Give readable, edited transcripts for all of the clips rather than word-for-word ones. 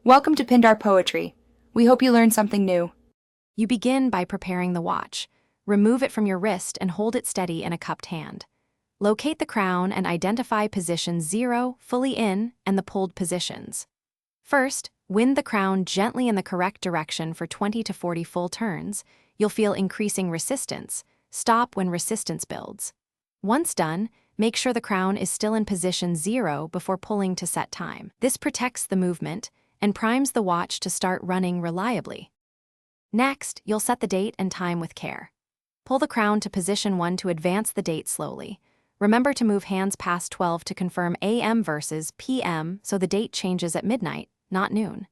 Welcome to Pindar Poetry. We hope you learned something new. You begin by preparing the watch. Remove it from your wrist and hold it steady in a cupped hand. Locate the crown and identify position 0, fully in, and the pulled positions. First, wind the crown gently in the correct direction for 20 to 40 full turns. You'll feel increasing resistance. Stop when resistance builds. Once done, make sure the crown is still in position 0 before pulling to set time. This protects the movement and primes the watch to start running reliably. Next, you'll set the date and time with care. Pull the crown to position 1 to advance the date slowly. Remember to move hands past 12 to confirm AM versus PM so the date changes at midnight, not noon.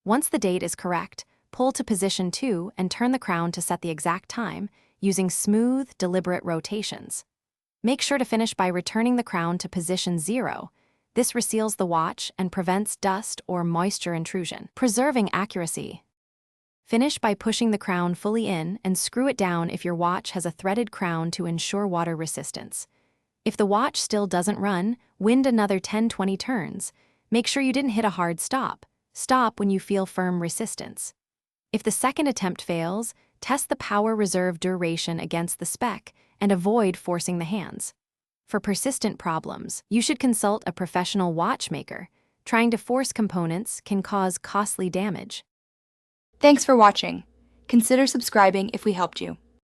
Once the date is correct, pull to position 2 and turn the crown to set the exact time, using smooth, deliberate rotations. Make sure to finish by returning the crown to position 0. This reseals the watch and prevents dust or moisture intrusion, preserving accuracy. Finish by pushing the crown fully in and screw it down if your watch has a threaded crown to ensure water resistance. If the watch still doesn't run, wind another 10-20 turns. Make sure you didn't hit a hard stop. Stop when you feel firm resistance. If the second attempt fails, test the power reserve duration against the spec and avoid forcing the hands. For persistent problems, you should consult a professional watchmaker. Trying to force components can cause costly damage. Thanks for watching. Consider subscribing if we helped you.